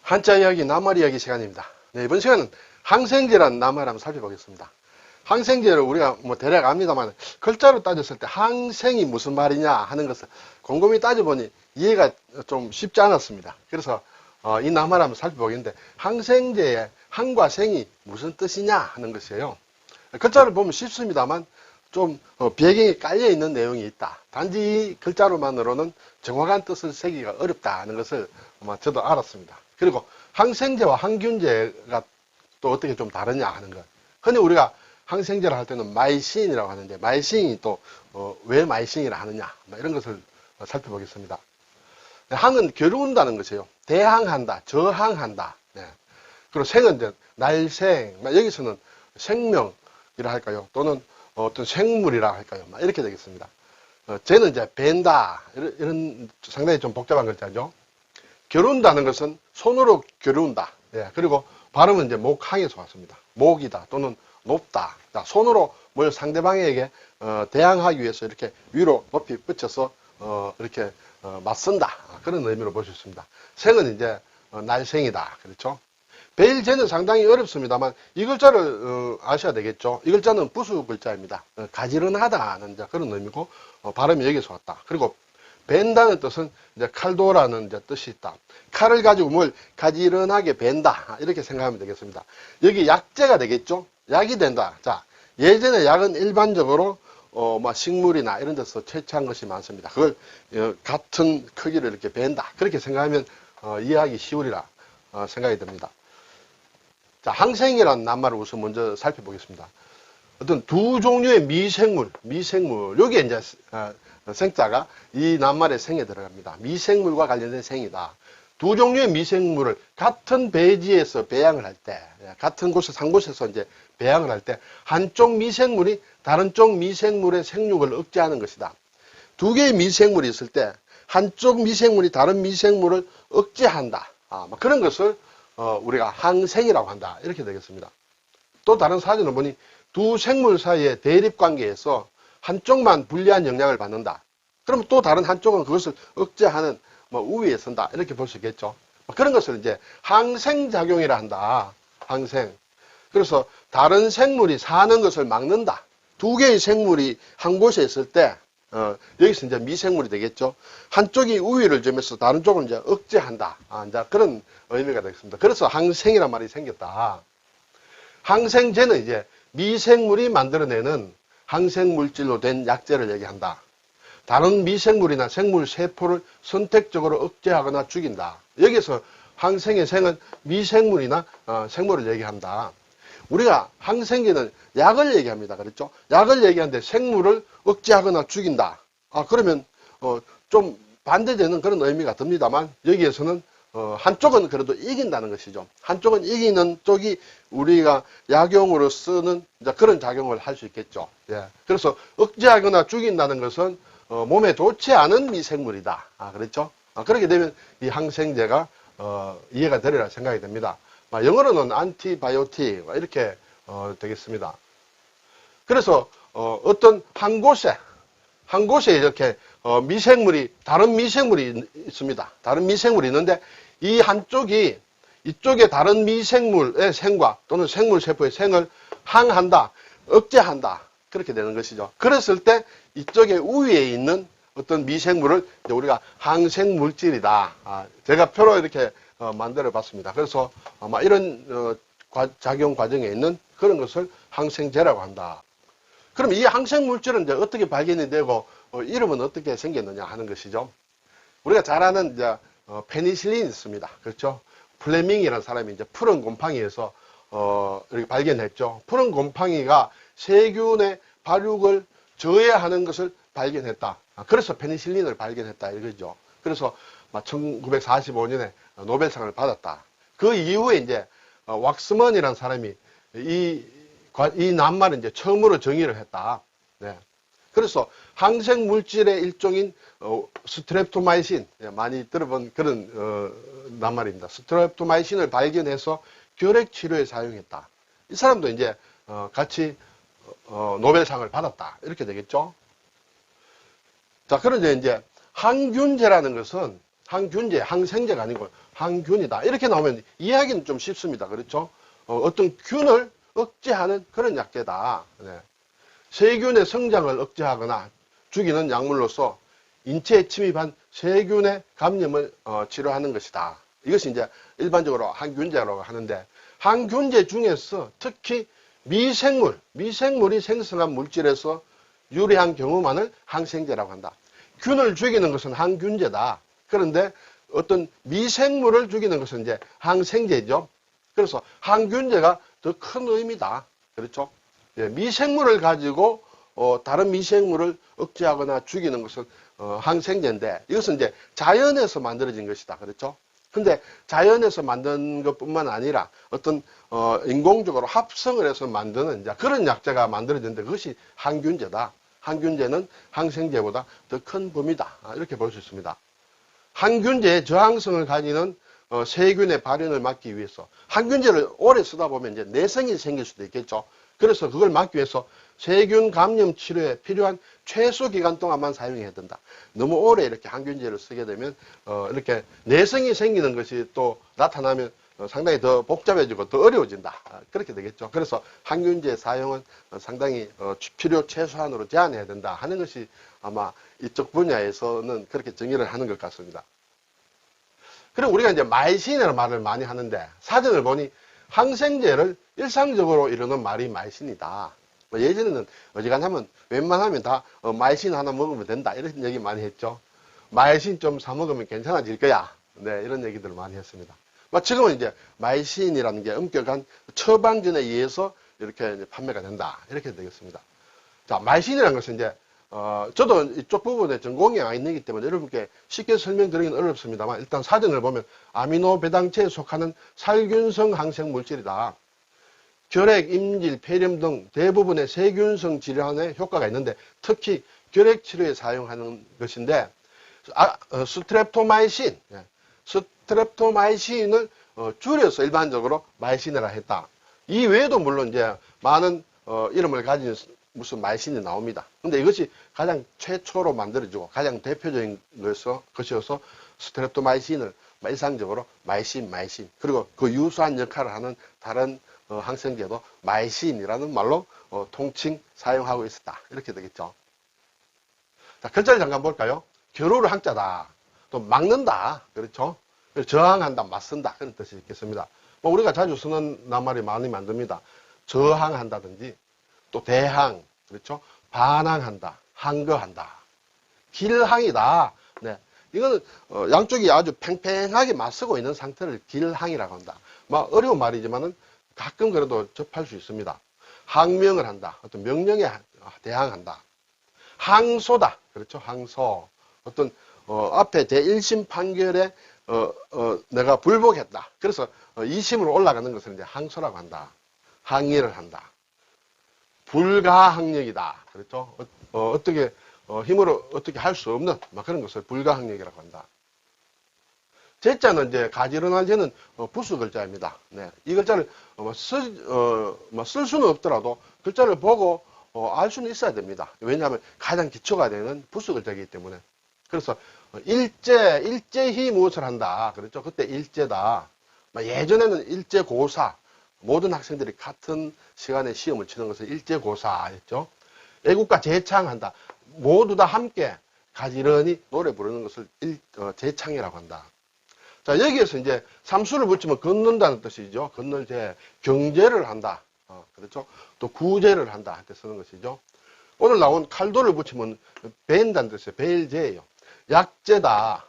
한자 이야기, 낱말 이야기 시간입니다. 네, 이번 시간은 항생제라는 낱말을 한번 살펴보겠습니다. 항생제를 우리가 뭐 대략 압니다만 글자로 따졌을 때 항생이 무슨 말이냐 하는 것을 곰곰이 따져보니 이해가 좀 쉽지 않았습니다. 그래서 이 낱말을 한번 살펴보겠는데 항생제의 항과 생이 무슨 뜻이냐 하는 것이에요. 글자를 보면 쉽습니다만 좀 배경이 깔려 있는 내용이 있다. 단지 이 글자로만으로는 정확한 뜻을 새기기가 어렵다 하는 것을 저도 알았습니다. 그리고 항생제와 항균제가 또 어떻게 좀 다르냐 하는 것. 흔히 우리가 항생제를 할 때는 마이신이라고 하는데 마이신이 또 왜 마이신이라 하느냐 이런 것을 살펴보겠습니다. 항은 겨루운다는 것이에요. 대항한다, 저항한다. 네. 그리고 생은 이제 날생, 여기서는 생명이라 할까요? 또는 어떤 생물이라 할까요? 이렇게 되겠습니다. 쟤는 이제 벤다 이런 상당히 좀 복잡한 글자죠. 겨룬다는 것은 손으로 겨룬다. 예, 그리고 발음은 이제 목항에서 왔습니다. 목이다 또는 높다. 자, 손으로 뭘 상대방에게 대항하기 위해서 이렇게 위로 높이 뻗쳐서 이렇게 맞선다. 그런 의미로 볼 수 있습니다. 생은 이제 날생이다. 그렇죠? 베일제는 상당히 어렵습니다만 이 글자를 아셔야 되겠죠. 이 글자는 부수 글자입니다. 가지런하다는 그런 의미고 발음이 여기서 왔다. 그리고 벤다는 뜻은 이제 칼도라는 이제 뜻이 있다. 칼을 가지고 뭘 가지런하게 벤다 이렇게 생각하면 되겠습니다. 여기 약재가 되겠죠. 약이 된다. 자, 예전에 약은 일반적으로 식물이나 이런 데서 채취한 것이 많습니다. 그걸 같은 크기를 이렇게 벤다 그렇게 생각하면 이해하기 쉬우리라 생각이 듭니다. 자, 항생이라는 낱말을 우선 먼저 살펴보겠습니다. 어떤 두 종류의 미생물, 여기에 이제 생자가 이 낱말의 생에 들어갑니다. 미생물과 관련된 생이다. 두 종류의 미생물을 같은 배지에서 배양을 할 때, 같은 곳에서 한 곳에서 이제 배양을 할 때 한쪽 미생물이 다른 쪽 미생물의 생육을 억제하는 것이다. 두 개의 미생물이 있을 때 한쪽 미생물이 다른 미생물을 억제한다. 그런 것을 우리가 항생이라고 한다. 이렇게 되겠습니다. 또 다른 사전을 보니 두 생물 사이의 대립 관계에서 한쪽만 불리한 영향을 받는다. 그럼 또 다른 한쪽은 그것을 억제하는 우위에 선다. 이렇게 볼 수 있겠죠. 그런 것을 이제 항생작용이라 한다. 항생. 그래서 다른 생물이 사는 것을 막는다. 두 개의 생물이 한 곳에 있을 때 여기서 이제 미생물이 되겠죠. 한쪽이 우위를 점해서 다른 쪽은 이제 억제한다. 이제 그런 의미가 되겠습니다. 그래서 항생이란 말이 생겼다. 항생제는 이제 미생물이 만들어내는 항생물질로 된 약재를 얘기한다. 다른 미생물이나 생물 세포를 선택적으로 억제하거나 죽인다. 여기서 항생의 생은 미생물이나 생물을 얘기한다. 우리가 항생제는 약을 얘기합니다. 그렇죠? 약을 얘기하는데 생물을 억제하거나 죽인다. 그러면 좀 반대되는 그런 의미가 듭니다만 여기에서는 한쪽은 그래도 이긴다는 것이죠. 한쪽은 이기는 쪽이 우리가 약용으로 쓰는 그런 작용을 할 수 있겠죠. 예. 그래서 억제하거나 죽인다는 것은 몸에 좋지 않은 미생물이다. 그렇죠? 그렇게 되면 이 항생제가 이해가 되리라 생각이 됩니다. 영어로는 안티바이오틱 이렇게 되겠습니다. 그래서 어떤 한 곳에 이렇게 미생물이 다른 미생물이 있습니다. 다른 미생물이 있는데 이 한쪽이 이쪽에 다른 미생물의 생과 또는 생물 세포의 생을 항한다, 억제한다 그렇게 되는 것이죠. 그랬을 때 이쪽에 우위에 있는 어떤 미생물을 우리가 항생물질이다. 제가 표로 이렇게 만들어 봤습니다. 그래서 아마 이런 작용 과정에 있는 그런 것을 항생제라고 한다. 그럼 이 항생물질은 이제 어떻게 발견이 되고 이름은 어떻게 생겼느냐 하는 것이죠. 우리가 잘 아는 이제 페니실린이 있습니다. 그렇죠? 플레밍이라는 사람이 이제 푸른 곰팡이에서 이렇게 발견했죠. 푸른 곰팡이가 세균의 발육을 저해하는 것을 발견했다. 그래서 페니실린을 발견했다 이거죠. 그래서 1945년에 노벨상을 받았다. 그 이후에 이제 왁스먼이라는 사람이 이 낱말을 이제 처음으로 정의를 했다. 네. 그래서 항생 물질의 일종인 스트랩토마이신 많이 들어본 그런 낱말입니다. 스트랩토마이신을 발견해서 결핵 치료에 사용했다. 이 사람도 이제 같이 노벨상을 받았다. 이렇게 되겠죠. 자, 그런데 이제 항균제라는 것은 항균제, 항생제가 아니고 항균이다. 이렇게 나오면 이해하기는 좀 쉽습니다. 그렇죠? 어떤 균을 억제하는 그런 약재다. 네. 세균의 성장을 억제하거나 죽이는 약물로서 인체에 침입한 세균의 감염을 치료하는 것이다. 이것이 이제 일반적으로 항균제라고 하는데, 항균제 중에서 특히 미생물이 생성한 물질에서 유래한 경우만을 항생제라고 한다. 균을 죽이는 것은 항균제다. 그런데 어떤 미생물을 죽이는 것은 이제 항생제죠. 그래서 항균제가 더 큰 의미다. 그렇죠? 예, 미생물을 가지고 다른 미생물을 억제하거나 죽이는 것은 항생제인데, 이것은 이제 자연에서 만들어진 것이다. 그렇죠? 근데 자연에서 만든 것뿐만 아니라 어떤 인공적으로 합성을 해서 만드는 이제 그런 약재가 만들어졌는데, 그것이 항균제다. 항균제는 항생제보다 더 큰 범위다. 이렇게 볼 수 있습니다. 항균제의 저항성을 가지는 세균의 발현을 막기 위해서, 항균제를 오래 쓰다 보면 이제 내성이 생길 수도 있겠죠. 그래서 그걸 막기 위해서 세균 감염 치료에 필요한 최소 기간 동안만 사용해야 된다. 너무 오래 이렇게 항균제를 쓰게 되면 이렇게 내성이 생기는 것이 또 나타나면 상당히 더 복잡해지고 더 어려워진다. 그렇게 되겠죠. 그래서 항균제 사용은 상당히 필요 최소한으로 제한해야 된다 하는 것이 아마 이쪽 분야에서는 그렇게 정의를 하는 것 같습니다. 그리고 우리가 이제 마이신이라는 말을 많이 하는데, 사전을 보니 항생제를 일상적으로 이루는 말이 마이신이다. 예전에는 어지간하면 웬만하면 다 마이신 하나 먹으면 된다, 이런 얘기 많이 했죠. 마이신 좀 사 먹으면 괜찮아질 거야. 네, 이런 얘기들을 많이 했습니다. 지금은 이제 마이신이라는 게 엄격한 처방전에 의해서 이렇게 판매가 된다, 이렇게 되겠습니다. 자, 마이신이라는 것은 이제 저도 이쪽 부분에 전공이 와 있기 때문에 여러분께 쉽게 설명드리기는 어렵습니다만, 일단 사전을 보면 아미노 배당체에 속하는 살균성 항생 물질이다. 결핵, 임질, 폐렴 등 대부분의 세균성 질환에 효과가 있는데, 특히 결핵 치료에 사용하는 것인데, 스트랩토마이신, 스트랩토마이신을 줄여서 일반적으로 마이신이라 했다. 이 외에도 물론 이제 많은 이름을 가진 무슨 마이신이 나옵니다. 근데 이것이 가장 최초로 만들어지고 가장 대표적인 것이어서 스트랩토마이신을 일상적으로 마이신, 그리고 그 유사한 역할을 하는 다른 항생제도 마이신이라는 말로 통칭 사용하고 있었다. 이렇게 되겠죠. 자, 글자를 잠깐 볼까요? 겨루를 항자다. 또 막는다. 그렇죠? 저항한다, 맞선다. 그런 뜻이 있겠습니다. 우리가 자주 쓰는 낱말이 많이 만듭니다. 저항한다든지, 또 대항, 그렇죠? 반항한다, 항거한다, 길항이다. 네, 이거는 양쪽이 아주 팽팽하게 맞서고 있는 상태를 길항이라고 한다. 어려운 말이지만은 가끔 그래도 접할 수 있습니다. 항명을 한다, 어떤 명령에 대항한다. 항소다, 그렇죠? 항소, 어떤 앞에 제1심 판결에 내가 불복했다. 그래서 2심으로 올라가는 것을 이제 항소라고 한다. 항의를 한다. 불가항력이다. 그렇죠? 어떻게 힘으로 어떻게 할 수 없는 그런 것을 불가항력이라고 한다. 제자는 이제 가지런한 제는 부수 글자입니다. 네, 이 글자를 쓸 수는 없더라도 글자를 보고 알 수는 있어야 됩니다. 왜냐하면 가장 기초가 되는 부수 글자이기 때문에. 그래서 일제히 무엇을 한다. 그렇죠? 그때 일제다. 예전에는 일제고사, 모든 학생들이 같은 시간에 시험을 치는 것을 일제고사였죠. 애국가 제창한다. 모두 다 함께 가지런히 노래 부르는 것을 제창이라고 한다. 자, 여기에서 이제 삼수를 붙이면 걷는다는 뜻이죠. 걷는제, 경제를 한다. 그렇죠. 또 구제를 한다 할 때 쓰는 것이죠. 오늘 나온 칼도를 붙이면 벤다는 뜻이에요. 벨제예요. 약제다,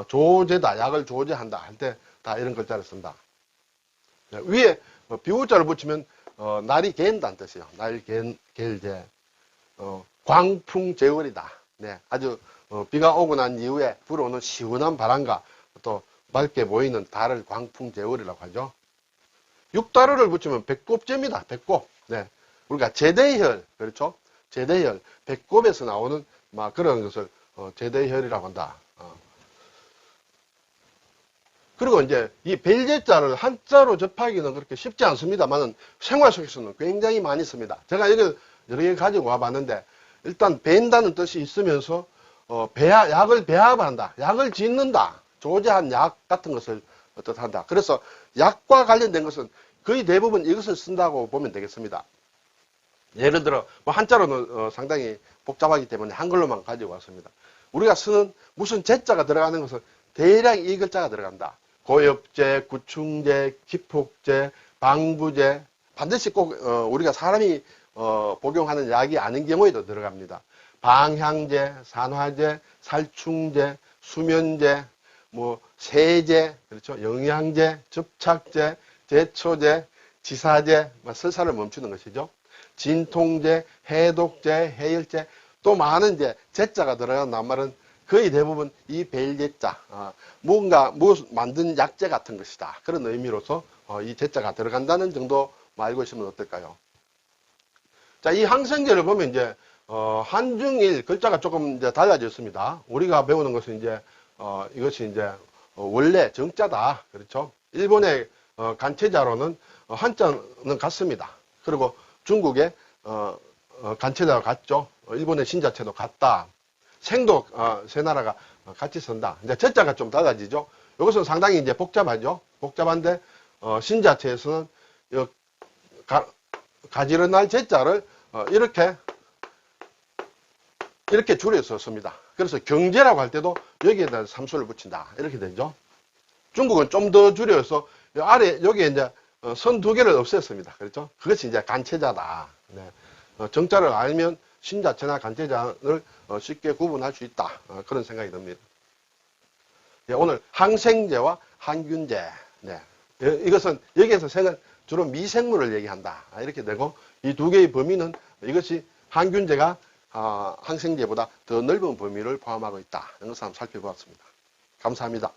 조제다, 약을 조제한다 할 때 다 이런 글자를 쓴다. 위에 비우자를 붙이면 날이 갠다는 뜻이에요. 날 갤제, 광풍제월이다. 네, 아주 비가 오고 난 이후에 불어오는 시원한 바람과 또 맑게 보이는 달을 광풍제월이라고 하죠. 육다루를 붙이면 배꼽제입니다. 배꼽. 네, 우리가 제대혈, 그렇죠? 제대혈, 배꼽에서 나오는 그런 것을 제대혈이라고 한다. 그리고 이제 이 벨제자를 한자로 접하기는 그렇게 쉽지 않습니다만은 생활 속에서는 굉장히 많이 씁니다. 제가 이걸 여러 개 가지고 와봤는데, 일단 벤다는 뜻이 있으면서 약을 배합한다, 약을 짓는다, 조제한 약 같은 것을 어떻한다. 그래서 약과 관련된 것은 거의 대부분 이것을 쓴다고 보면 되겠습니다. 예를 들어 뭐 한자로는 상당히 복잡하기 때문에 한글로만 가지고 왔습니다. 우리가 쓰는 무슨 제자가 들어가는 것은 대략 이 글자가 들어간다. 고엽제, 구충제, 기폭제, 방부제, 반드시 꼭 우리가 사람이 복용하는 약이 아닌 경우에도 들어갑니다. 방향제, 산화제, 살충제, 수면제, 뭐 세제, 그렇죠? 영양제, 접착제, 제초제, 지사제, 설사를 멈추는 것이죠. 진통제, 해독제, 해열제, 또 많은 이제 제자가 들어간 낱말은 거의 대부분 이 벨제자, 뭔가 만든 약재 같은 것이다. 그런 의미로서 이 제자가 들어간다는 정도 알고 있으면 어떨까요? 자, 이 항생제를 보면 이제 한중일 글자가 조금 이제 달라졌습니다. 우리가 배우는 것은 이제 이것이 이제 원래 정자다. 그렇죠? 일본의 간체자로는 한자는 같습니다. 그리고 중국의 간체자가 같죠. 일본의 신자체도 같다. 생도 세 나라가 같이 쓴다. 이제 제자가 좀 달라지죠. 이것은 상당히 이제 복잡하죠. 복잡한데 신자체에서는 가지런할 제자를 이렇게 줄여서 씁니다. 그래서 경제라고 할 때도 여기에다 삼수를 붙인다. 이렇게 되죠. 중국은 좀 더 줄여서 아래 여기에 이제 선 두 개를 없앴습니다. 그렇죠? 그것이 이제 간체자다. 네. 정자를 알면 신자체나 간체자를 쉽게 구분할 수 있다. 그런 생각이 듭니다. 네, 오늘 항생제와 항균제. 네. 이것은 여기에서 생은 주로 미생물을 얘기한다. 이렇게 되고 이 두 개의 범위는 이것이 항균제가 항생제보다 더 넓은 범위를 포함하고 있다. 이런 것을 한번 살펴보았습니다. 감사합니다.